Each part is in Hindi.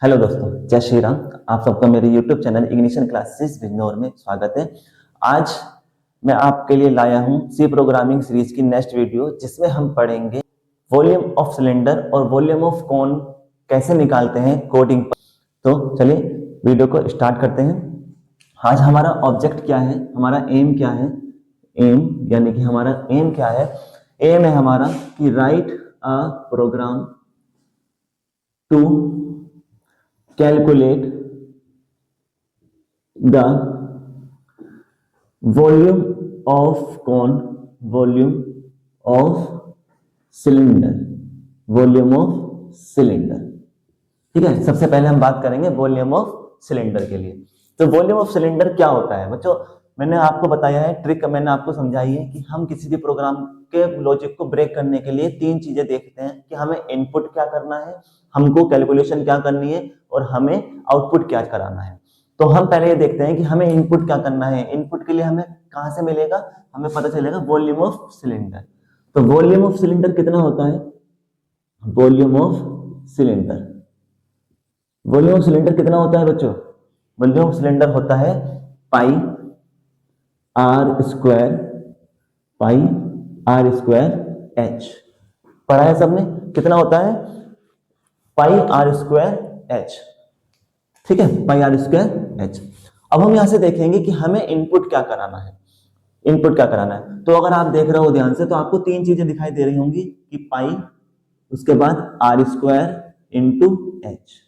हेलो दोस्तों, जय श्री राम। आप सबका मेरे YouTube channel ignition classes Bijnor में स्वागत है। आज मैं आपके लिए लाया हूं सी प्रोग्रामिंग सीरीज की नेक्स्ट वीडियो, जिसमें हम पढ़ेंगे वॉल्यूम ऑफ सिलेंडर और वॉल्यूम ऑफ कोन कैसे निकालते हैं कोडिंग पर। तो चलिए वीडियो को स्टार्ट करते हैं। आज हमारा ऑब्जेक्ट क्या है, हमारा एम क्या है। एम यानी कि हमारा एम क्या है। एम है हमारा कि write a program to calculate the volume of cone, volume of cylinder, volume of cylinder। ठीक है, सबसे पहले हम बात करेंगे वॉल्यूम ऑफ सिलेंडर के लिए। तो वॉल्यूम ऑफ सिलेंडर क्या होता है बच्चों, मैंने आपको बताया है, ट्रिक मैंने आपको समझाई है कि हम किसी भी प्रोग्राम के लॉजिक को ब्रेक करने के लिए तीन चीजें देखते हैं कि हमें इनपुट क्या करना है, हमको कैलकुलेशन क्या करनी है और हमें आउटपुट क्या कराना है। तो हम पहले ये देखते हैं कि हमें इनपुट क्या करना है। इनपुट के लिए हमें कहां से मिलेगा, हमें पता चलेगा वॉल्यूम ऑफ सिलेंडर। तो वॉल्यूम ऑफ सिलेंडर कितना होता है, volume of cylinder, volume of cylinder कितना होता है बच्चों, वॉल्यूम ऑफ सिलेंडर होता है pi r square, pi r square h. पढ़ा है सबने, कितना होता है पाई आर स्क्वायर एच। ठीक है, पाई आर स्क्वायर एच। अब हम यहां से देखेंगे कि हमें इनपुट क्या कराना है, इनपुट क्या कराना है। तो अगर आप देख रहे हो ध्यान से तो आपको तीन चीजें दिखाई दे रही होंगी कि पाई, उसके बाद आर स्क्वायर इंटू एच।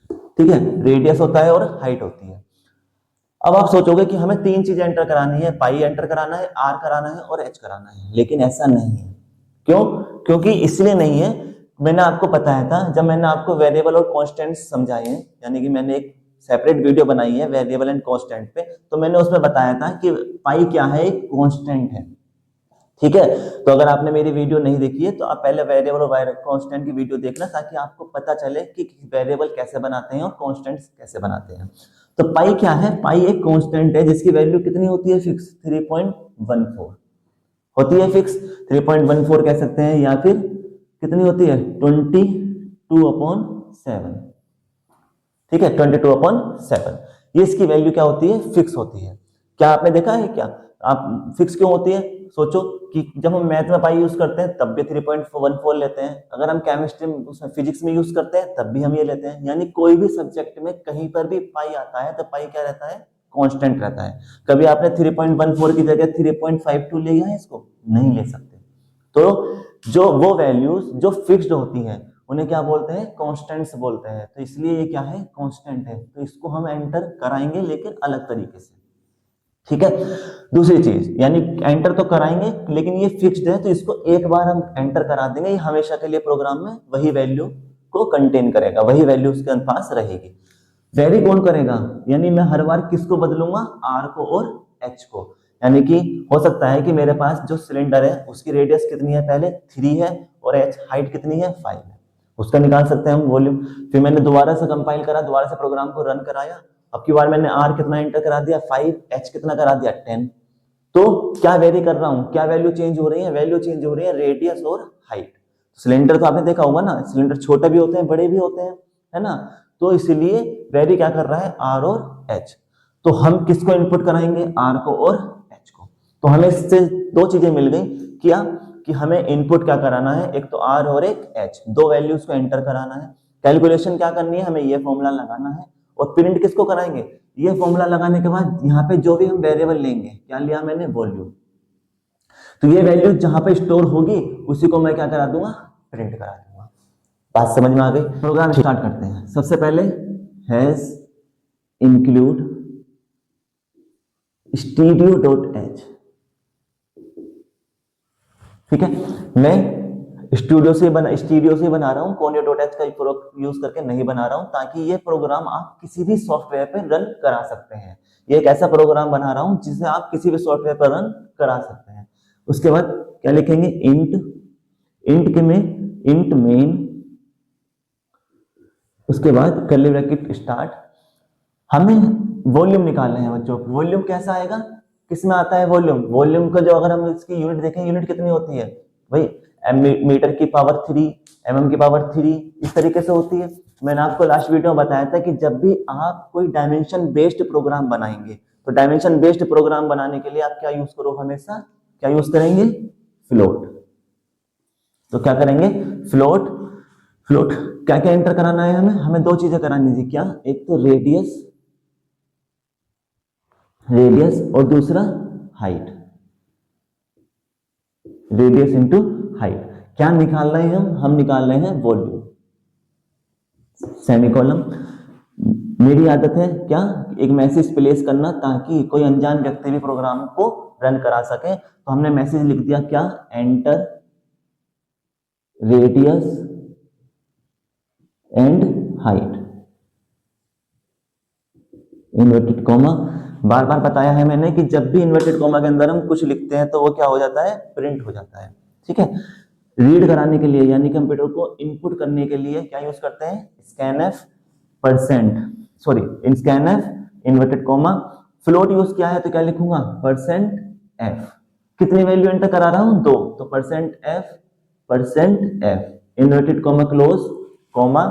ठीक है, रेडियस होता है और हाइट होती है। अब आप सोचोगे कि हमें तीन चीजें एंटर करानी है, पाई एंटर कराना है, आर कराना है और एच कराना है, लेकिन ऐसा नहीं है। क्यों? क्योंकि इसलिए नहीं है, मैंने आपको बताया था जब मैंने आपको वेरिएबल और कांस्टेंट समझाए हैं, यानी कि मैंने एक सेपरेट वीडियो बनाई है वेरिएबल एंड कांस्टेंट पे, तो मैंने उसमें बताया था कि पाई क्या है, एक कांस्टेंट है। ठीक है, तो अगर आपने मेरी वीडियो नहीं देखी है तो आप पहले वेरिएबल और कांस्टेंट की वीडियो देखना, ताकि आपको पता चले कि वेरिएबल कैसे बनाते हैं और कांस्टेंट्स कैसे बनाते हैं। तो पाई क्या है, पाई एक कांस्टेंट है जिसकी वैल्यू कितनी होती है, फिक्स 3.14 होती है, फिक्स 3.14 कह सकते हैं, या फिर कितनी होती है 22/7। ठीक है, 22/7 ये इसकी वैल्यू क्या होती है, फिक्स होती है। क्या आपने देखा है, क्या आप फिक्स क्यों होती है? सोचो कि जब हम मैथ में पाई यूज करते हैं तब भी 3.14 लेते हैं, अगर हम केमिस्ट्री उसमें फिजिक्स में यूज करते हैं तब भी हम ये लेते हैं। यानी कोई भी सब्जेक्ट में कहीं पर भी पाई आता है तो पाई क्या रहता है, कांस्टेंट रहता है। कभी आपने 3.14 की जगह 3.52 लिया है, इसको नहीं ले सकते। तो जो वो वैल्यूज जो फिक्स्ड होती हैं उन्हें क्या बोलते हैं, कांस्टेंट्स बोलते हैं। तो इसलिए ये क्या है, कांस्टेंट है। तो इसको हम एंटर कराएंगे लेकिन अलग तरीके से। ठीक है, दूसरी चीज, यानी एंटर तो कराएंगे लेकिन ये फिक्स्ड है, तो इसको एक बार हम एंटर करा देंगे, ये हमेशा के लिए प्रोग्राम में वही वैल्यू को कंटेन करेगा, वही वैल्यू उसके पास रहेगी। वेरी कौन करेगा, यानी मैं हर बार किसको बदलूंगा, आर को और एच को। यानी कि हो सकता है कि मेरे पास जो सिलेंडर है उसकी रेडियस कितनी है, पहले 3 है और एच हाइट कितनी है 5 है, उसका निकाल सकते हैं हम वॉल्यूम। फिर मैंने दोबारा से कंपाइल करा, दोबारा से प्रोग्राम को रन कराया, अब की बार मैंने आर कितना एंटर करा दिया 5, एच कितना करा दिया 10। तो क्या वेरी कर रहा हूं, क्या वैल्यू चेंज हो रही है, वैल्यू चेंज हो रही है रेडियस और हाइट। सिलेंडर तो आपने देखा होगा ना, सिलेंडर छोटे भी होते हैं बड़े भी होते हैं, है ना। तो इसलिए वेरी क्या कर रहा है, आर और एच। तो हम किसको इनपुट कराएंगे, आर को और एच को। तो हमें इससे दो चीजें मिल गई, क्या कि हमें इनपुट क्या कराना है, एक तो आर और एक एच, दो वैल्यूज को एंटर कराना है। कैलकुलेशन क्या करनी है, हमें ये फॉर्मूला लगाना है। और प्रिंट किसको कराएंगे, ये फॉर्मूला लगाने के बाद यहाँ पे जो भी हम वेरिएबल लेंगे, क्या लिया मैंने, वॉल्यूम। तो ये वैल्यू जहां पे स्टोर होगी उसी को मैं क्या करा दूंगा, प्रिंट करा दूंगा। बात समझ में आ गई। प्रोग्राम स्टार्ट करते हैं। सबसे पहले हैज इंक्लूड studio.h। ठीक है, मैं स्टूडियो से बना रहा हूं, conio.h का यूज करके नहीं बना रहा हूं, ताकि ये प्रोग्राम आप किसी भी सॉफ्टवेयर पे रन करा सकते हैं। ये एक ऐसा प्रोग्राम बना रहा हूं जिसे आप किसी भी सॉफ्टवेयर पर रन करा सकते हैं। उसके बाद क्या लिखेंगे, इंट मेन, उसके बाद कर्ली ब्रैकेट स्टार्ट। हमें वॉल्यूम निकालना है बच्चों। वॉल्यूम कैसा आएगा, किसमें आता है वॉल्यूम, वॉल्यूम का जो अगर हम इसकी यूनिट देखें, यूनिट कितनी होती है भाई, मीटर की पावर 3, mm की पावर 3, इस तरीके से होती है। मैंने आपको लास्ट वीडियो में बताया था कि जब भी आप कोई डायमेंशन बेस्ड प्रोग्राम बनाएंगे तो डायमेंशन बेस्ड प्रोग्राम बनाने के लिए आप क्या यूज करो, हमेशा क्या यूज करेंगे, फ्लोट। तो क्या करेंगे, फ्लोट। फ्लोट क्या क्या एंटर कराना है हमें, हमें दो चीजें करानी थी, क्या, एक तो रेडियस, रेडियस और दूसरा हाइट, रेडियस इंटू हाइट। क्या निकाल रहे हैं हम निकाल रहे हैं वॉल्यूम, सेमीकोलन। मेरी आदत है क्या, एक मैसेज प्लेस करना ताकि कोई अनजान व्यक्ति भी प्रोग्राम को रन करा सके। तो हमने मैसेज लिख दिया क्या, enter radius and height, inverted comma. बार बार बताया है मैंने कि जब भी इन्वर्टेड कॉमा के अंदर हम कुछ लिखते हैं तो वो क्या हो जाता है, प्रिंट हो जाता है। ठीक है, रीड कराने के लिए यानी कंप्यूटर को इनपुट करने के लिए क्या यूज करते हैं, स्कैनएफ परसेंट, सॉरी इन scanf inverted comma. Float use किया है तो क्या लिखूंगा, परसेंट एफ। कितनी वैल्यू एंटर करा रहा हूं, 2, तो percent F inverted comma close comma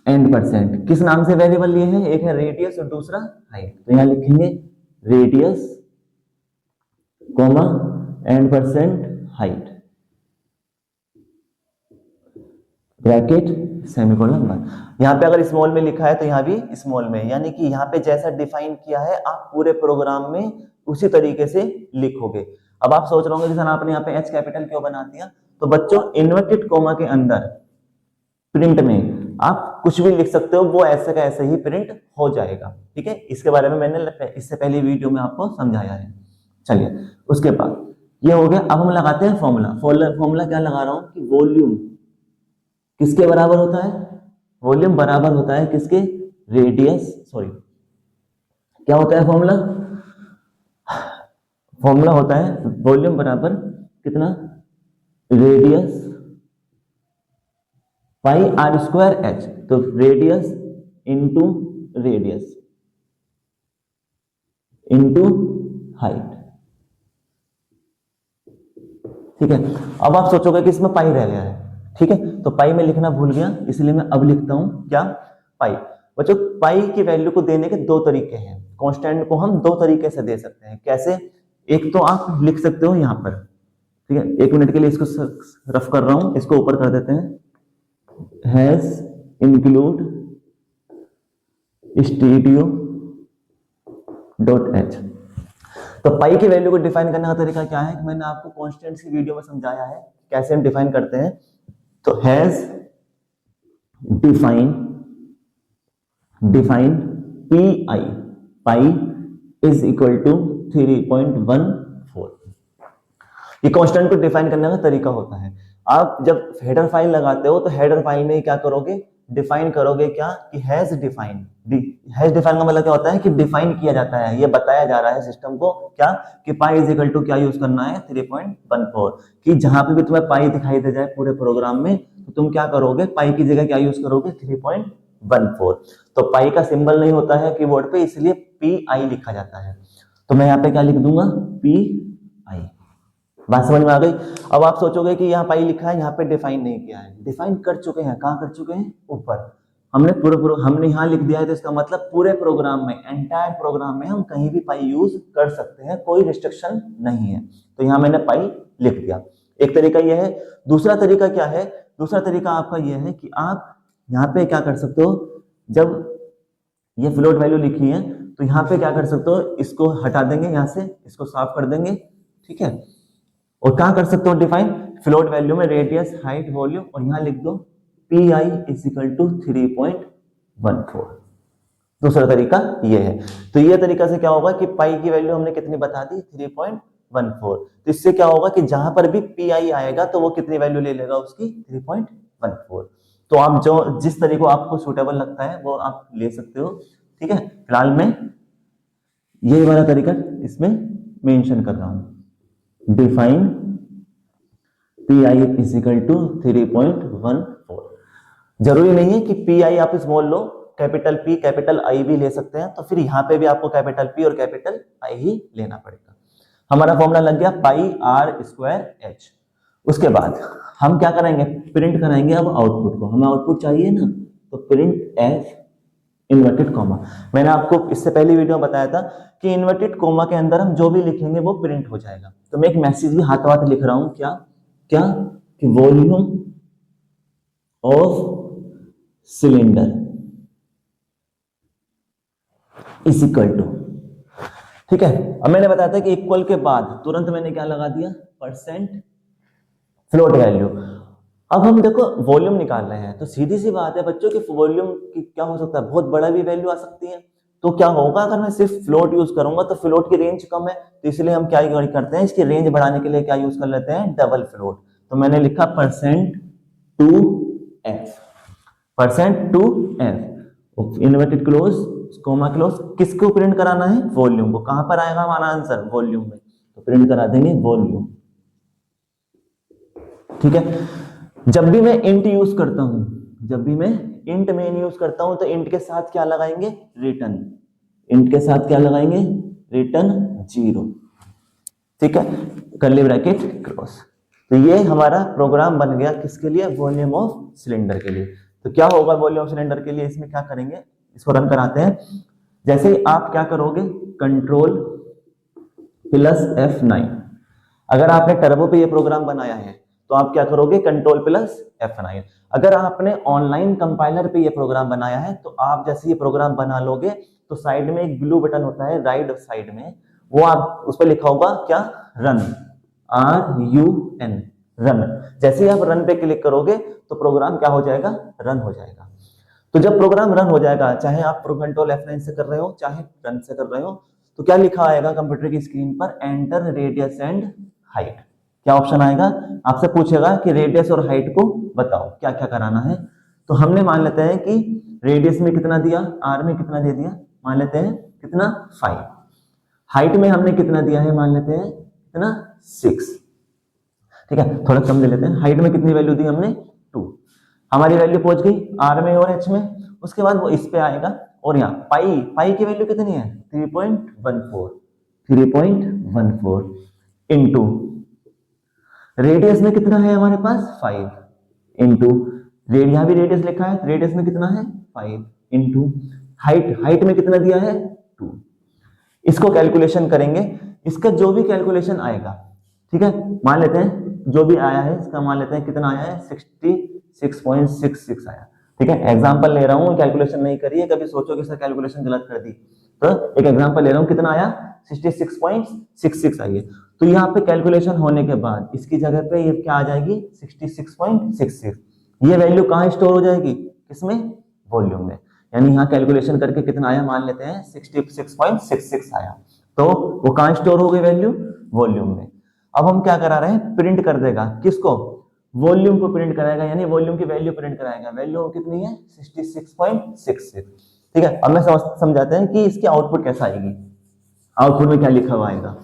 and percent. किस नाम से वेरिएबल लिए हैं, एक है रेडियस और दूसरा हाइट। तो यहां लिखेंगे radius comma and percent height, bracket semicolon बंद। यहाँ पे अगर स्मॉल में लिखा है तो यहाँ भी स्मॉल में, यानी कि यहाँ पे जैसा डिफाइन किया है आप पूरे प्रोग्राम में उसी तरीके से लिखोगे। अब आप सोच रहे होंगे कि सर आपने यहाँ पे एच कैपिटल क्यों बना दिया, तो बच्चों इन्वर्टेड कॉमा के अंदर प्रिंट में आप कुछ भी लिख सकते हो, वो ऐसे का ऐसे ही प्रिंट हो जाएगा। ठीक है, इसके बारे में मैंने इससे पहले वीडियो में आपको समझाया है। चलिए उसके बाद ये हो गया। अब हम लगाते हैं फॉर्मूला। फॉर्मूला क्या लगा रहा हूं कि वॉल्यूम किसके बराबर होता है, वॉल्यूम बराबर होता है किसके, रेडियस, सॉरी क्या होता है फॉर्मूला, फॉर्मूला होता है वॉल्यूम बराबर कितना, radius pi r square h. तो radius into radius into height. ठीक है, अब आप सोचोगे कि इसमें पाई रह गया है। ठीक है, तो पाई में लिखना भूल गया, इसलिए मैं अब लिखता हूं क्या, पाई। बच्चों पाई की वैल्यू को देने के दो तरीके हैं, कांस्टेंट को हम दो तरीके से दे सकते हैं। कैसे, एक तो आप लिख सकते हो यहां पर, ठीक है, एक मिनट के लिए इसको रफ कर रहा हूं, इसको ऊपर कर देते हैं, has include stereo dot H. तो पाई की वैल्यू को डिफाइन करने का तरीका क्या है, मैंने आपको कांस्टेंट्स की वीडियो में समझाया है कैसे हम डिफाइन करते हैं। तो hash define P I, pi is equal to 3.14। ये कांस्टेंट को डिफाइन करने का तरीका होता है। आप जब हेडर फाइल लगाते हो तो हेडर फाइल में क्या करोगे, डिफाइन करोगे क्या कि हैज डिफाइन। हैज डिफाइन का मतलब क्या होता है कि डिफाइन किया जाता है, ये बताया जा रहा है सिस्टम को क्या कि पाई इज इक्वल टू क्या यूज करना है, 3.14। कि जहां पे भी तुम्हें पाई दिखाई दे जाए पूरे प्रोग्राम में तो तुम क्या करोगे, पाई की जगह क्या यूज करोगे, 3.14। तो पाई का सिंबल नहीं होता है कीबोर्ड पे, इसलिए पी आई लिखा जाता है। तो मैं यहाँ पे क्या लिख दूंगा, पी आई। बात समझ में आ गई। अब आप सोचोगे कि यहाँ पाई लिखा है, यहाँ पे डिफाइन नहीं किया है। डिफाइन कर चुके हैं, कहाँ कर चुके हैं, ऊपर। हमने हमने यहाँ लिख दिया है, तो इसका मतलब पूरे प्रोग्राम में, एंटायर प्रोग्राम में हम कहीं भी पाई यूज कर सकते हैं, कोई रिस्ट्रिक्शन नहीं है। तो यहाँ मैंने पाई लिख दिया, एक तरीका यह है। दूसरा तरीका क्या है, दूसरा तरीका आपका यह है कि आप यहाँ पे क्या कर सकते हो, जब ये फ्लोट वैल्यू लिखी है तो यहाँ पे क्या कर सकते हो, इसको हटा देंगे, यहाँ से इसको साफ कर देंगे। ठीक है, और कहां कर सकते हो डिफाइन, फ्लोट वैल्यू में रेडियस हाइट वॉल्यूम, और यहां लिख दो P I is equal to 3.14। दूसरा तरीका ये है। तो ये तरीका से क्या होगा कि पाई की वैल्यू हमने कितनी बता दी, 3.14। तो इससे क्या होगा कि जहां पर भी पी आई आएगा तो वो कितनी वैल्यू ले लेगा उसकी, 3.14। तो आप जो जिस तरीके को आपको सुटेबल लगता है वो आप ले सकते हो। ठीक है, फिलहाल मैं ये वाला तरीका इसमें मेंशन कर रहा हूं, define P I is equal to 3.14। जरूरी नहीं है कि पी आई आप स्मॉल लो, कैपिटल पी कैपिटल आई भी ले सकते हैं, तो फिर यहां पे भी आपको कैपिटल पी और कैपिटल आई ही लेना पड़ेगा। हमारा फॉर्मूला लग गया पाई आर स्क्वायर एच। उसके बाद हम क्या करेंगे, प्रिंट कराएंगे अब आउटपुट को, हमें आउटपुट चाहिए ना, तो प्रिंट एफ इन्वर्टेड कॉमा। मैंने आपको इससे पहली वीडियो में बताया था कि इन्वर्टेड कॉमा के अंदर हम जो भी लिखेंगे वो प्रिंट हो जाएगा। तो मैं एक मैसेज भी हाथों हाथ लिख रहा हूं, क्या क्या कि volume of cylinder is equal to, ठीक है। अब मैंने बताया था कि इक्वल के बाद तुरंत मैंने क्या लगा दिया, परसेंट फ्लोट वैल्यू। अब हम देखो वॉल्यूम निकाल रहे हैं, तो सीधी सी बात है बच्चों की वॉल्यूम की क्या हो सकता है, बहुत बड़ा भी वैल्यू आ सकती है। तो क्या होगा अगर मैं सिर्फ फ्लोट यूज करूंगा, तो फ्लोट की रेंज कम है, तो इसलिए हम क्या करते हैं, इसकी रेंज बढ़ाने के लिए क्या यूज कर लेते हैं, डबल फ्लोट। तो मैंने लिखा percent two f, percent two f inverted close comma close. किसको प्रिंट कराना है, वॉल्यूम को। कहां पर आएगा हमारा आंसर, वॉल्यूम में, तो प्रिंट करा देंगे वॉल्यूम, ठीक है। जब भी मैं इंट यूज करता हूं, जब भी मैं इंट मेन यूज करता हूं, तो इंट के साथ क्या लगाएंगे, रिटर्न। इंट के साथ क्या लगाएंगे, रिटर्न 0, ठीक है, कर्ली ब्रैकेट क्रॉस। तो ये हमारा प्रोग्राम बन गया किसके लिए, वॉल्यूम ऑफ सिलेंडर के लिए। तो क्या होगा वॉल्यूम ऑफ सिलेंडर के लिए, इसमें क्या करेंगे, इसको रन कराते हैं। जैसे ही आप क्या करोगे, कंट्रोल प्लस F9, अगर आपने टर्बो पे ये प्रोग्राम बनाया है तो आप क्या करोगे, कंट्रोल प्लस F9। अगर आपने ऑनलाइन कंपाइलर पे ये प्रोग्राम बनाया है, तो आप जैसे ये प्रोग्राम बना लोगे, तो साइड में एक ब्लू बटन होता है राइट साइड में, वो आप उस पर लिखा होगा क्या, रन, RUN, रन। जैसे ही आप रन पे क्लिक करोगे तो प्रोग्राम क्या हो जाएगा, रन हो जाएगा। तो जब प्रोग्राम रन हो जाएगा, चाहे आप कंट्रोल F9 से कर रहे हो चाहे रन से कर रहे हो, तो क्या लिखा आएगा कंप्यूटर की स्क्रीन पर, एंटर रेडियस एंड हाइट। क्या ऑप्शन आएगा, आपसे पूछेगा कि रेडियस और हाइट को बताओ क्या क्या कराना है। तो हमने मान लेते हैं कि रेडियस में कितना दिया, आर में कितना दे दिया, मान लेते हैं कितना 5, हाइट में हमने कितना दिया है, मान लेते हैं कितना 6, ठीक है, थोड़ा कम ले लेते हैं। हाइट में कितनी वैल्यू दी हमने 2, हमारी वैल्यू पहुंच गई आर में और एच में। उसके बाद वो इस पे आएगा, और यहाँ पाई, पाई की वैल्यू कितनी है 3.14, 3.14 इंटू रेडियस में कितना है हमारे पास 5, इंटू यहाँ भी रेडियस लिखा है, रेडियस में कितना है 5, इंटू हाइट, हाइट में कितना दिया है 2। इसको कैलकुलेशन करेंगे, इसका जो भी कैलकुलेशन आएगा, ठीक है, मान लेते हैं जो भी आया है इसका, मान लेते हैं कितना आया है 66.66 आया, ठीक है। एग्जांपल ले रहा हूं, कैलकुलेशन नहीं करिए, कभी सोचो कि सर कैलकुलेशन गलत कर दी, तो एक एग्जांपल ले रहा हूं, कितना आया 66.66 आई है। तो यहाँ पे कैलकुलेशन होने के बाद इसकी जगह पे ये क्या आ जाएगी 66.66। ये वैल्यू कहाँ स्टोर हो जाएगी, किसमें, वॉल्यूम में। यानी यहाँ कैलकुलेशन करके कितना आया, मान लेते हैं 66.66 आया, तो वो कहाँ स्टोर हो गई वैल्यू, वॉल्यूम में। अब हम क्या करा रहे हैं, प्रिंट कर देगा, किसको, वॉल्यूम को प्रिंट कराएगा, यानी वॉल्यूम की वैल्यू प्रिंट कराएगा। वैल्यू कितनी है 66.66, ठीक है। अब मैं समझाते हैं कि इसकी आउटपुट कैसा आएगी, आउटपुट में क्या लिखा हुआ आएगा,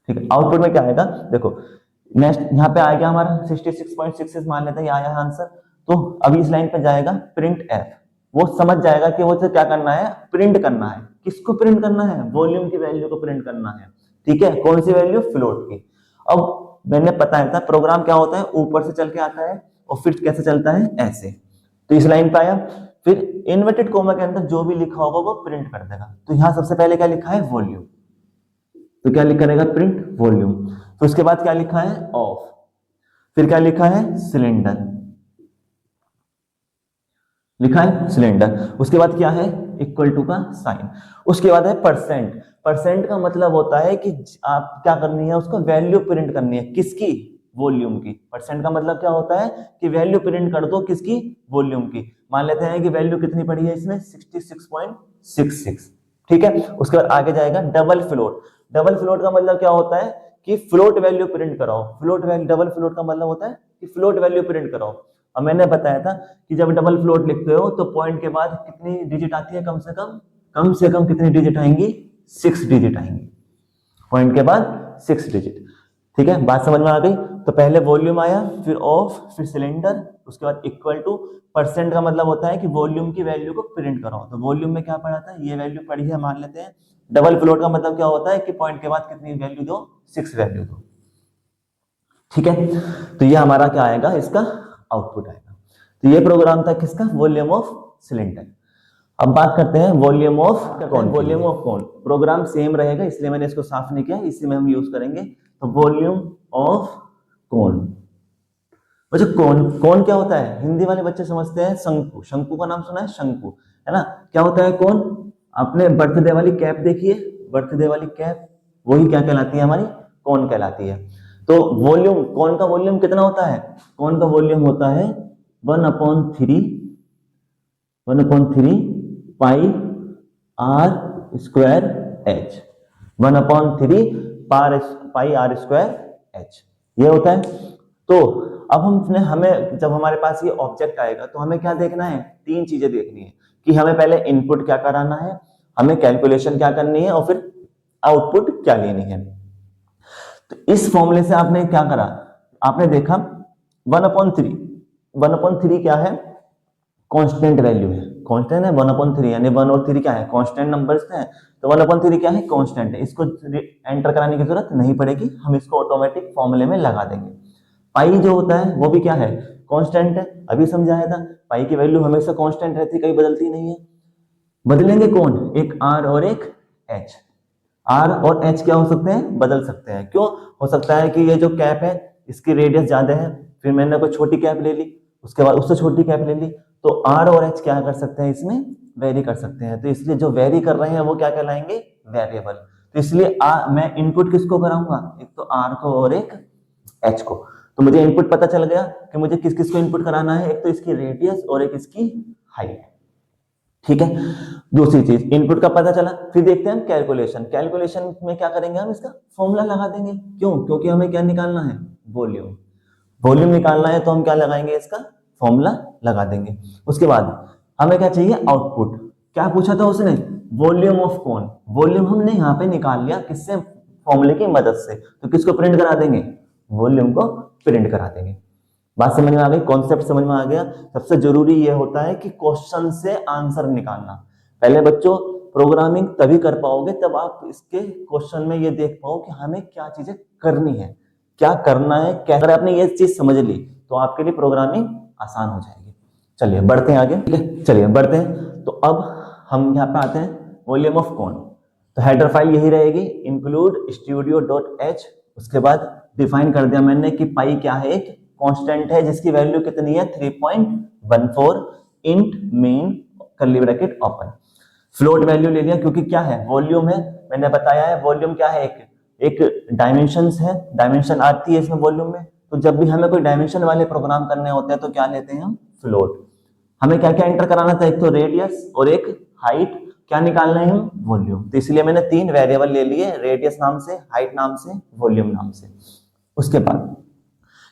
ठीक है। आउटपुट में क्या आएगा, देखो नेक्स्ट यहाँ पे आ गया हमारा 66.66, मान लेते हैं आया है आंसर। तो अभी इस लाइन पे जाएगा प्रिंट एफ, वो समझ जाएगा कि वो क्या करना है, प्रिंट करना है। किसको प्रिंट करना है, वॉल्यूम की वैल्यू को प्रिंट करना है, ठीक है। कौन सी वैल्यू, फ्लोट की। अब मैंने बताया था प्रोग्राम क्या होता है, ऊपर से चल के आता है और फिर कैसे चलता है, ऐसे। तो इस लाइन पे आया, फिर इन्वर्टेड कोमा के अंदर जो भी लिखा होगा वो प्रिंट कर देगा। तो यहां सबसे पहले क्या लिखा है, वॉल्यूम, तो क्या करेगा, प्रिंट वॉल्यूम। फिर उसके बाद क्या लिखा है, ऑफ, फिर क्या लिखा है, सिलेंडर, लिखा है सिलेंडर। उसके बाद क्या है, इक्वल टू का साइन। उसके बाद है परसेंट। परसेंट का मतलब होता है कि आप क्या करनी है, उसको वैल्यू प्रिंट करनी है, किसकी, वॉल्यूम की। परसेंट का मतलब क्या होता है कि वैल्यू प्रिंट कर दो, किसकी, वॉल्यूम की। मान लेते हैं कि वैल्यू कितनी पड़ी है इसमें 66.66, ठीक है। उसके बाद आगे जाएगा डबल फ्लोट। डबल फ्लोट का मतलब क्या होता है कि फ्लोट वैल्यू प्रिंट कराओ। फ्लोट वैल्यू, डबल फ्लोट का मतलब होता है कि फ्लोट वैल्यू प्रिंट कराओ। अब मैंने बताया था कि जब डबल फ्लोट लिखते हो तो पॉइंट के बाद कितनी डिजिट आती है, कम से कम कितनी डिजिट आएंगी, 6 डिजिट आएंगी, पॉइंट के बाद 6 डिजिट, ठीक है। बात समझ में आ गई। तो पहले वॉल्यूम आया, फिर ऑफ, फिर सिलेंडर, उसके बाद इक्वल टू। परसेंट का मतलब होता है कि वॉल्यूम की वैल्यू को प्रिंट करो। तो वॉल्यूम में क्या पढ़ा था, ये वैल्यू पढ़ी है, मान लेते हैं। डबल फ्लोट का मतलब क्या होता है कि पॉइंट के बाद कितनी वैल्यू दो, 6 वैल्यू दो। ठीक है, तो ये हमारा क्या आएगा, इसका आउटपुट आएगा। तो ये प्रोग्राम था किसका, वॉल्यूम ऑफ सिलेंडर। अब बात करते हैं वॉल्यूम ऑफ कौन। वॉल्यूम ऑफ कौन प्रोग्राम सेम रहेगा, इसलिए मैंने इसको साफ नहीं किया, इसी में हम यूज करेंगे। तो वॉल्यूम ऑफ कौन, बच्चों कौन कौन क्या होता है, हिंदी वाले बच्चे समझते हैं शंकु, शंकु का नाम सुना है, शंकु है ना। क्या होता है कौन, आपने बर्थडे वाली कैप देखी है, बर्थडे वाली कैप, वही क्या कहलाती है, हमारी कौन कहलाती है। तो वॉल्यूम, कौन का वॉल्यूम कितना होता है, कौन का वॉल्यूम होता है 1/3 pi r square h, 1/3 pi r square h, ये होता है। तो अब हमें जब हमारे पास ये ऑब्जेक्ट आएगा तो हमें क्या देखना है, तीन चीजें देखनी है कि हमें पहले इनपुट क्या कराना है, हमें कैलकुलेशन क्या करनी है, और फिर आउटपुट क्या लेनी है। तो इस फॉर्मूले से आपने क्या करा, आपने देखा 1/3 क्या है, कांस्टेंट वैल्यू है, कांस्टेंट है 1/3, यानी 1 और 3 क्या है, कांस्टेंट नंबर्स हैं। तो 1/3 क्या है, कांस्टेंट है, इसको एंटर कराने की जरूरत नहीं पड़ेगी, हम इसको ऑटोमेटिक फॉर्मूले में लगा देंगे। पाई जो होता है वो भी क्या है, कांस्टेंट है, अभी समझाया था, पाई की वैल्यू हमेशा कांस्टेंट रहती है, कहीं बदलती नहीं है। बदलेंगे कौन, एक आर और एक एच, आर और एच क्या हो सकते हैं, बदल सकते हैं। क्यों हो सकता है कि ये जो कैप है इसकी रेडियस ज्यादा है, फिर मैंने कोई छोटी कैप ले ली, उसके बाद उससे छोटी कैप ले ली, तो आर और एच क्या कर सकते हैं, इसमें वेरी कर सकते हैं। तो इसलिए जो वेरी कर रहे हैं वो क्या कहलाएंगे, वेरिएबल। तो इसलिए मैं इनपुट किसको कराऊंगा, एक तो आर को और एक एच को। तो मुझे इनपुट पता चल गया कि मुझे किस किस को इनपुट कराना है, एक तो इसकी रेडियस और एक इसकी हाइट, ठीक है। दूसरी चीज इनपुट का पता चला, फिर देखते हैं हम कैलकुलेशन। कैलकुलेशन में क्या करेंगे, हम इसका फॉर्मूला लगा देंगे। क्यों, क्योंकि हमें क्या निकालना है, वॉल्यूम, वॉल्यूम निकालना है, तो हम क्या लगाएंगे, इसका फॉर्मूला लगा देंगे। उसके बाद हमें क्या चाहिए, आउटपुट। क्या पूछा था उसने, वॉल्यूम ऑफ कौन, वॉल्यूम हमने यहाँ पे निकाल लिया, किससे, फॉर्मूले की मदद से। तो किसको प्रिंट करा देंगे, वॉल्यूम को प्रिंट करा देंगे। बात समझ में आ गई, कॉन्सेप्ट समझ में आ गया। सबसे जरूरी यह होता है कि क्वेश्चन से आंसर निकालना। पहले बच्चों प्रोग्रामिंग तभी कर पाओगे तब आप इसके क्वेश्चन में ये देख पाओ कि हमें क्या चीजें करनी है, क्या करना है, क्या। अगर आपने ये चीज समझ ली तो आपके लिए प्रोग्रामिंग आसान हो जाएगी। चलिए बढ़ते हैं आगे, ठीक है, चलिए बढ़ते हैं। तो अब हम यहाँ पे आते हैं वॉल्यूम ऑफ कौन। तो हेडर फाइल यही रहेगी, इंक्लूड studio.h। उसके बाद डिफाइन कर दिया मैंने कि पाई क्या है, एक कांस्टेंट है जिसकी वैल्यू कितनी है 3.14, int main curly bracket open. Float value ले लिया क्योंकि क्या है, वॉल्यूम है, मैंने बताया है वॉल्यूम क्या है, एक डायमेंशंस है, डायमेंशन आती है इसमें वॉल्यूम में। तो जब भी हमें कोई डायमेंशन वाले प्रोग्राम करने होते हैं तो क्या लेते हैं हम, फ्लोट। हमें क्या क्या एंटर कराना था, एक तो रेडियस और एक हाइट, क्या निकालना है हम, वॉल्यूम। तो इसलिए मैंने तीन वेरिएबल ले लिए, रेडियस नाम से, हाइट नाम से, वॉल्यूम नाम से। उसके बाद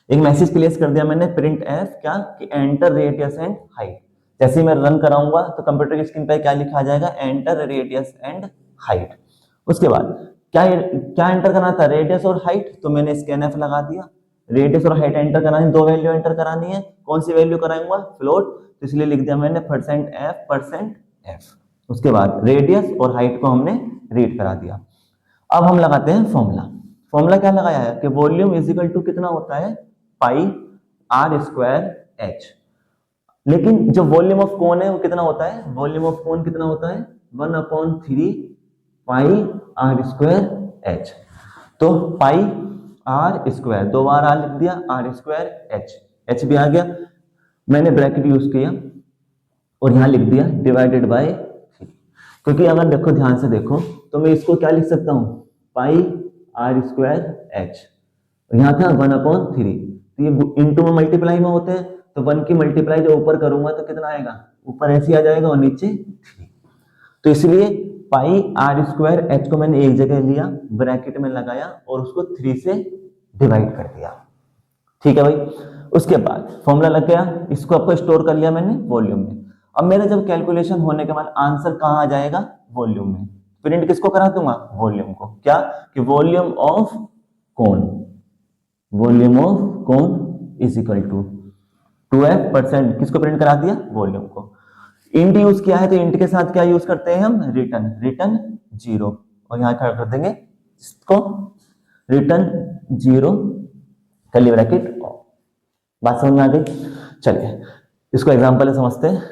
एक मैसेज प्लेस कर दिया मैंने, प्रिंट एफ, क्या कि एंटर रेडियस एंड हाइट। जैसे ही मैं रन कराऊंगा तो कंप्यूटर की स्क्रीन पर क्या लिखा आ जाएगा, एंटर रेडियस एंड हाइट। उसके बाद क्या क्या एंटर करना था, रेडियस और हाइट, तो मैंने स्कैनएफ लगा दिया। रेडियस और हाइट एंटर करानी, दो वैल्यू एंटर करानी है, कौन सी वैल्यू कराऊंगा, फ्लोट, तो इसलिए लिख दिया मैंने %f। उसके बाद रेडियस और हाइट को हमने रीड करा दिया। अब हम लगाते हैं फॉर्मूला। फॉर्मूला क्या लगाया है कि वॉल्यूम इज इक्वल टू कितना होता है, पाई आर स्क्वायर एच। लेकिन जो वॉल्यूम ऑफ कौन है वो कितना होता है, वॉल्यूम ऑफ कौन कितना होता है 1/3 पाई आर स्क्वायर एच। तो पाई आर स्क्वायर, दो बार आर लिख दिया, आर स्क्वायर एच, एच भी आ गया, मैंने ब्रैकेट यूज किया और यहां लिख दिया डिवाइडेड बाय 3। क्योंकि अगर देखो ध्यान से देखो तो मैं इसको क्या लिख सकता हूं, पाई आर स्क्वायर एच, यहाँ था 1/3, तो ये इंटू में मल्टीप्लाई में होते हैं, तो 1 की मल्टीप्लाई जो ऊपर करूंगा तो कितना आएगा, ऊपर ऐसे आ जाएगा और नीचे 3। तो इसलिए पाई आर स्क्वायर एच को मैंने एक जगह लिया, ब्रैकेट में लगाया और उसको 3 से डिवाइड कर दिया, ठीक है भाई। उसके बाद फॉर्मूला लग गया, इसको आपको स्टोर कर लिया मैंने वॉल्यूम में। अब मेरा जब कैलकुलेशन होने के बाद आंसर कहाँ आ जाएगा, वॉल्यूम में। प्रिंट किसको करा दूंगा, वॉल्यूम को, क्या कि वॉल्यूम ऑफ कौन, वॉल्यूम ऑफ कौन इज इक्वल टू 2f%, किसको प्रिंट करा दिया, वॉल्यूम को। इंट यूज किया है तो इंट के साथ क्या यूज करते हैं हम, रिटर्न, रिटर्न 0, और यहां क्या कर देंगे इसको, रिटर्न 0 कर्ली ब्रैकेट ऑफ। बात समझ में आ गई? चलिए इसको एग्जांपल से समझते हैं।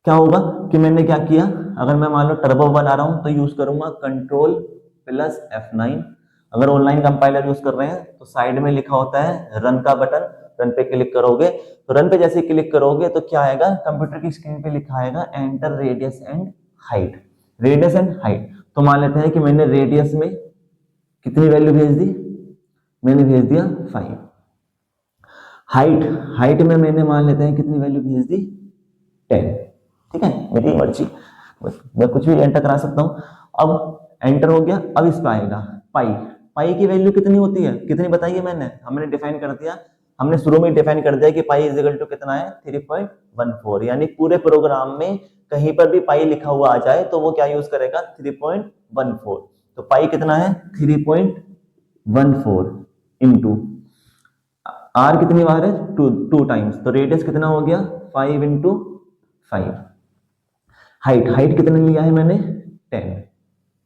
क्या होगा कि मैंने क्या किया, अगर मैं मान लो टर्बो बना रहा हूं तो यूज करूंगा कंट्रोल प्लस F9। अगर ऑनलाइन कंपाइलर यूज कर रहे हैं तो साइड में लिखा होता है रन का बटन, रन पे क्लिक करोगे तो रन पे जैसे क्लिक करोगे तो क्या आएगा, कंप्यूटर की स्क्रीन पे लिखा आएगा enter radius and height. Radius and height, तो मान लेते हैं कि मैंने रेडियस में कितनी वैल्यू भेज दी, मैंने भेज दिया 5। हाइट, हाइट में मैंने मान लेते हैं कितनी वैल्यू भेज दी 10। ठीक है, मेरी मर्जी, मैं कुछ भी एंटर करा सकता हूं। अब एंटर हो गया, अब इस पे आएगा पाई। पाई की वैल्यू कितनी होती है, कितनी बताइए, हमने डिफाइन कर दिया, हमने शुरू में डिफाइन कर दिया कि पाई इज इक्वल टू कितना है 3.14। यानी पूरे प्रोग्राम में कहीं पर भी पाई लिखा हुआ आ जाए तो वो क्या यूज करेगा 3.14। तो पाई कितना है 3.14 इंटू आर कितनी बार है 2 टाइम्स, तो रेडियस कितना हो गया 5 इंटू 5। हाइट, हाइट कितने लिया है मैंने 10।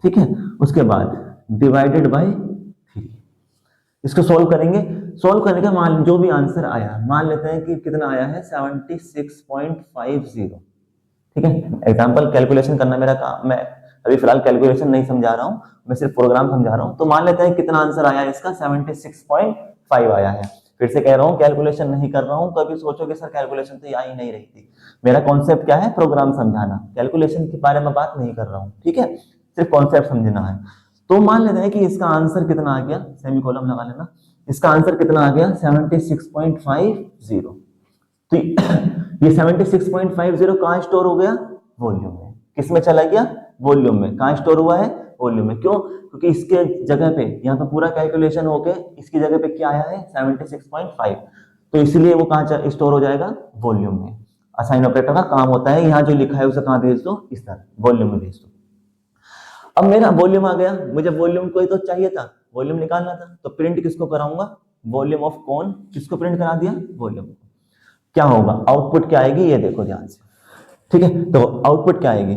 ठीक है, उसके बाद डिवाइडेड बाय 3। इसको सॉल्व करेंगे, सॉल्व करने का मान जो भी आंसर आया, मान लेते हैं कि कितना आया है 76.50। ठीक है, एग्जांपल कैलकुलेशन करना मेरा काम, मैं अभी फिलहाल कैलकुलेशन नहीं समझा रहा हूं, मैं सिर्फ प्रोग्राम समझा रहा हूं। तो मान लेते हैं कितना आंसर आया इसका 76.5 आया है। फिर से कह रहा हूं कैलकुलेशन नहीं कर रहा हूं, तो अभी सोचोगे सर कैलकुलेशन तो आ ही नहीं रही थी। मेरा कॉन्सेप्ट क्या है, प्रोग्राम समझाना, कैलकुलेशन के बारे में बात नहीं कर रहा हूं। ठीक है, सिर्फ कॉन्सेप्ट समझना है। तो मान लेते हैं कि इसका आंसर कितना आ गया, सेमीकोलन लगा लेना, इसका आंसर कितना आ गया 76.50। तो ये 76.50 कहां स्टोर हो गया, वॉल्यूम में। किस में चला गया, वॉल्यूम में। कहां स्टोर हुआ है, वॉल्यूम में। क्यों, क्योंकि इसके जगह पे यहाँ पे पूरा कैलकुलेशन होके इसकी जगह पे क्या आया है 76.5, तो इसलिए वो कहां स्टोर हो जाएगा, वॉल्यूम में। असाइन ऑपरेटर का काम होता है यहाँ जो लिखा है उसे कहां भेज दो, इस तरह वॉल्यूम में भेज दो। अब मेरा वॉल्यूम आ गया, मुझे वॉल्यूम को ही तो चाहिए था, वॉल्यूम निकालना था, तो प्रिंट किसको कराऊंगा, वॉल्यूम ऑफ कौन, किसको प्रिंट करा दिया, वॉल्यूम। क्या होगा, आउटपुट क्या आएगी, ये देखो ध्यान से। ठीक है, तो आउटपुट क्या आएगी,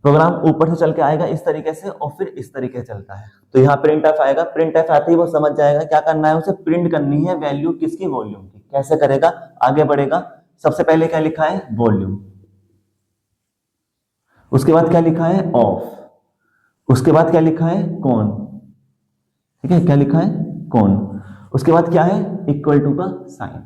प्रोग्राम ऊपर से चल के आएगा इस तरीके से और फिर इस तरीके से चलता है। तो यहाँ प्रिंट एफ आएगा, प्रिंट एफ आते ही वो समझ जाएगा क्या करना है, उसे प्रिंट करनी है वैल्यू किसकी, वॉल्यूम की। कैसे करेगा, आगे बढ़ेगा, सबसे पहले क्या लिखा है, वॉल्यूम, उसके बाद क्या लिखा है, ऑफ, उसके बाद क्या लिखा है, कौन। ठीक है, क्या लिखा है, कौन, उसके बाद क्या है, इक्वल टू का साइन,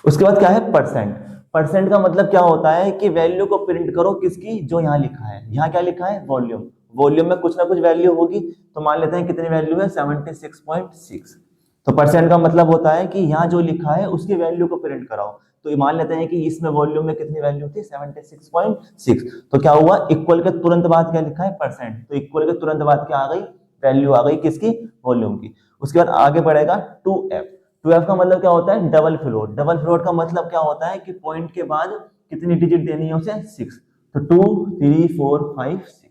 उसके बाद क्या है, परसेंट। परसेंट का मतलब क्या होता है कि वैल्यू को प्रिंट करो किसकी, जो यहाँ लिखा है, यहाँ क्या लिखा है, वॉल्यूम। वॉल्यूम में कुछ ना कुछ वैल्यू होगी, तो मान लेते हैं कितनी वैल्यू है 76.6। तो परसेंट का मतलब होता है कि यहाँ जो लिखा है उसकी वैल्यू को प्रिंट कराओ। तो मान लेते हैं कि इसमें वॉल्यूम में कितनी वैल्यू थी 76.6, तो क्या हुआ, इक्वल के तुरंत बाद क्या लिखा है, परसेंट, तो इक्वल के तुरंत बाद क्या आ गई, वैल्यू आ गई किसकी, वॉल्यूम की। उसके बाद आगे बढ़ेगा 2f। 2f का मतलब क्या होता है, डबल फ्लोट। डबल फ्लोट का मतलब क्या होता है कि पॉइंट के बाद कितनी डिजिट देनी है उसे, 6। तो 2 3 4 5 6,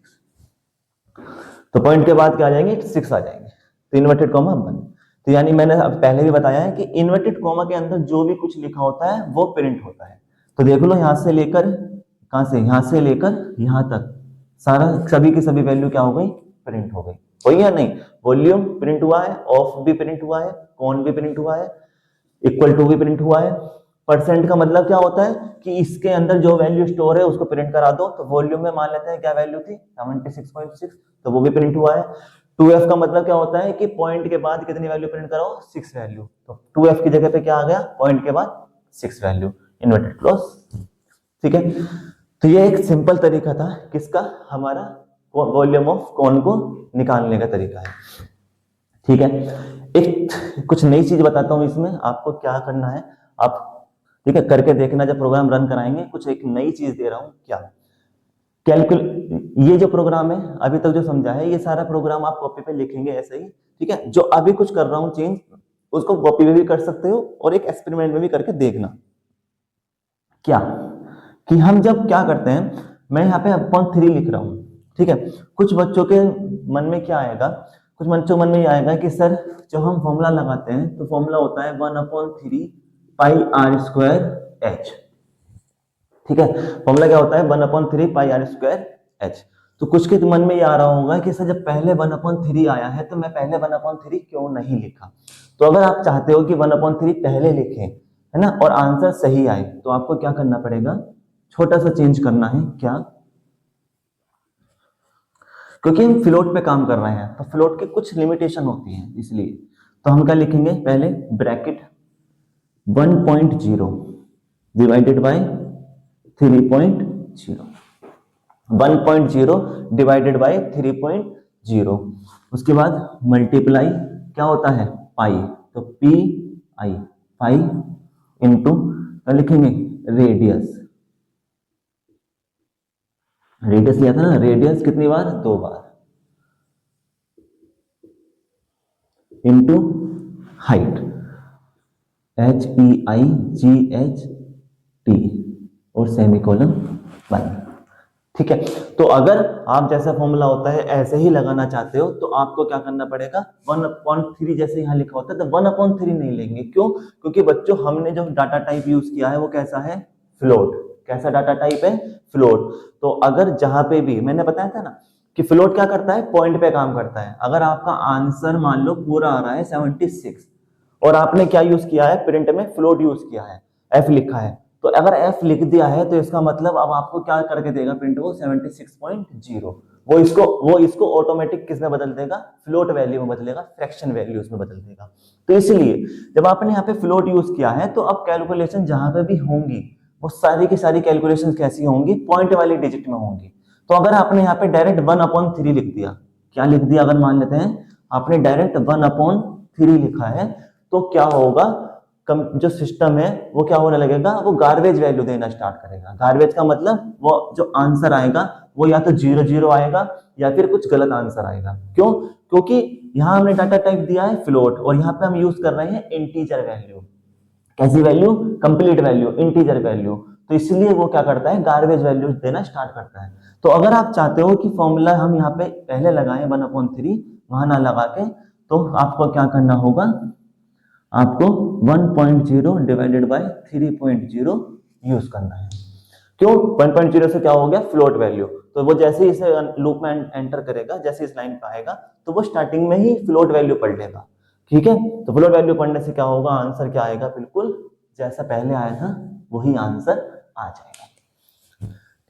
तो पॉइंट के बाद क्या आ जाएंगे, 6 आ जाएंगे, तो इन्वर्टेड कॉमा बंद। तो यानी मैंने अब पहले भी बताया है कि इन्वर्टेड कॉमा के अंदर जो भी कुछ लिखा होता है वो प्रिंट होता है। तो देख लो यहां से लेकर, कहां से, यहां से लेकर यहां तक सारा सभी की सभी वैल्यू क्या हो गई, प्रिंट हो गई, हुई या नहीं। वॉल्यूम प्रिंट हुआ है, ऑफ भी प्रिंट हुआ है, कौन भी प्रिंट हुआ है, इक्वल टू भी प्रिंट हुआ है। परसेंट का मतलब क्या होता है कि इसके अंदर जो वैल्यू स्टोर है उसको प्रिंट करा दो। तो वॉल्यूम में मान लेते हैं क्या वैल्यू थी 76.6, तो वो भी प्रिंट हुआ है। 2f का मतलब क्या होता है कि पॉइंट के बाद कितनी वैल्यू प्रिंट कराओ, 6 वैल्यू। तो 2f की जगह पे क्या आ गया, पॉइंट के बाद 6 वैल्यू, इन्वर्टेड क्लोज। ठीक है, तो ये एक सिंपल तरीका था किसका, हमारा वॉल्यूम ऑफ कौन को निकालने का तरीका है। ठीक है, एक कुछ नई चीज बताता हूं इसमें आपको क्या करना है, आप ठीक है करके देखना, जब प्रोग्राम रन कराएंगे कुछ एक नई चीज दे रहा हूं। क्या, ये जो प्रोग्राम है अभी तक जो समझा है, ये सारा प्रोग्राम आप कॉपी पे लिखेंगे ऐसे ही। ठीक है, जो अभी कुछ कर रहा हूं चेंज, उसको कॉपी में भी कर सकते हो और एक एक्सपेरिमेंट में भी करके देखना। क्या कि हम जब क्या करते हैं, मैं यहाँ पे अपॉन 3 लिख रहा हूं। ठीक है, कुछ बच्चों के मन में क्या आएगा, कुछ बच्चों के मन में ये आएगा कि सर जो हम फॉर्मूला लगाते हैं तो फॉर्मूला होता है 1/3 पाई आर स्क्वायर एच। ठीक है, फॉर्मूला क्या होता है 1/3 पाई आर स्क्वायर एच। तो कुछ के मन में ये आ रहा होगा कि सर जब पहले 1/3 आया है तो मैं पहले 1/3 क्यों नहीं लिखा। तो अगर आप चाहते हो कि 1/3 पहले लिखें, है ना, और आंसर सही आए, तो आपको क्या करना पड़ेगा, छोटा सा चेंज करना है। क्या? क्योंकि हम फ्लोट पे काम कर रहे हैं तो फ्लोट की कुछ लिमिटेशन होती है, इसलिए तो हम क्या लिखेंगे, पहले bracket 1.0 divided by 3.0, 1.0 divided by 3.0, उसके बाद मल्टीप्लाई क्या होता है, पाई, तो पी आई, पाई इंटू क्या लिखेंगे, रेडियस, रेडियस लिया था ना, रेडियस कितनी बार, 2 बार, इंटू हाइट, HEIGHT और सेमीकोलन 1। ठीक है, तो अगर आप जैसा फॉर्मूला होता है ऐसे ही लगाना चाहते हो तो आपको क्या करना पड़ेगा, 1/3 जैसे यहाँ लिखा होता है तो 1/3 नहीं लेंगे। क्यों? क्योंकि बच्चों हमने जो डाटा टाइप यूज किया है वो कैसा है, फ्लोट। कैसा डाटा टाइप है, फ्लोट। तो अगर जहां पे भी मैंने बताया था ना कि फ्लोट क्या करता है, पॉइंट पे काम करता है। अगर आपका आंसर मान लो पूरा आ रहा है 76 और आपने क्या यूज किया है, प्रिंट में फ्लोट यूज किया है, एफ लिखा है, तो अगर एफ लिख दिया है तो इसका मतलब अब आपको क्या करके देगा प्रिंट, वो 76.0, वो इसको ऑटोमेटिक किस में बदल देगा, फ्लोट वैल्यू में बदलेगा, फ्रैक्शन वैल्यूज में बदल देगा। तो इसलिए जब आपने यहाँ पे फ्लोट यूज किया है तो अब कैलकुलेशन जहां पे भी होंगी वो सारी की सारी कैलकुलेशन कैसी होंगी, पॉइंट वाली डिजिट में होंगी। तो अगर आपने यहाँ पे डायरेक्ट 1/3 लिख दिया, क्या लिख दिया, अगर मान लेते हैं आपने डायरेक्ट 1/3 लिखा है, तो क्या होगा, जो सिस्टम है वो क्या होने लगेगा, वो गार्बेज वैल्यू देना स्टार्ट करेगा। गार्बेज का मतलब वो जो आंसर आएगा वो या तो 0 आएगा या फिर कुछ गलत आंसर आएगा। क्यों? क्योंकि यहां हमने डाटा टाइप दिया है फ्लोट और यहाँ पे हम यूज कर रहे हैं इंटीजर वैल्यू। कैसी value, complete value, integer value. तो इसलिए वो क्या करता है, गार्बेज वैल्यू देना स्टार्ट करता है। तो अगर आप चाहते हो कि फॉर्मूला हम यहाँ पे पहले लगाएं 1/3, वहां ना लगा के, तो आपको क्या करना होगा, आपको 1.0 डिवाइडेड बाय 3.0 यूज करना है। क्यों? 1.0 से क्या हो गया, फ्लोट वैल्यू, तो वो जैसे ही इसे लूप में एंटर करेगा, जैसे इस लाइन पे आएगा तो वो स्टार्टिंग में ही फ्लोट वैल्यू पढ़ लेगा। ठीक है, तो फ्लोट वैल्यू पढ़ने से क्या होगा, आंसर क्या आएगा, बिल्कुल जैसा पहले आया था वही आंसर आ जाएगा।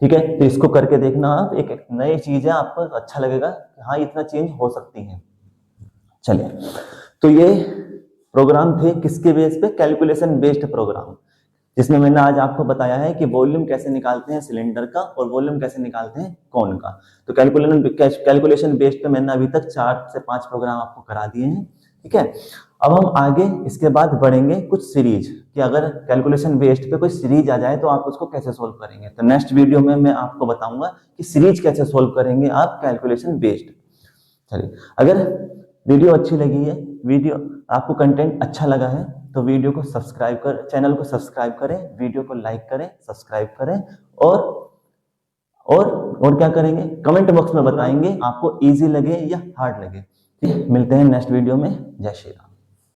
ठीक है, तो इसको करके देखना आप, एक नई चीज है, आपको अच्छा लगेगा कि हाँ इतना चेंज हो सकती है। चलिए, तो ये प्रोग्राम थे किसके बेस पे, कैलकुलेशन बेस्ड प्रोग्राम, जिसमें मैंने आज आपको बताया है कि वॉल्यूम कैसे निकालते हैं सिलेंडर का और वॉल्यूम कैसे निकालते हैं कॉन का। तो कैलकुलेशन बेस्ड पे मैंने अभी तक 4 से 5 प्रोग्राम आपको करा दिए हैं। ठीक है, अब हम आगे इसके बाद बढ़ेंगे कुछ सीरीज, कि अगर कैलकुलेशन बेस्ड पे कोई सीरीज आ जाए तो आप उसको कैसे सोल्व करेंगे। तो नेक्स्ट वीडियो में मैं आपको बताऊंगा कि सीरीज कैसे सोल्व करेंगे आप कैलकुलेशन बेस्ड। चलिए, अगर वीडियो अच्छी लगी है, वीडियो आपको कंटेंट अच्छा लगा है, तो वीडियो को सब्सक्राइब कर, चैनल को सब्सक्राइब करें, वीडियो को लाइक करें, सब्सक्राइब करें, और क्या करेंगे, कमेंट बॉक्स में बताएंगे आपको इजी लगे या हार्ड लगे। ठीक है, मिलते हैं नेक्स्ट वीडियो में। जय श्री राम।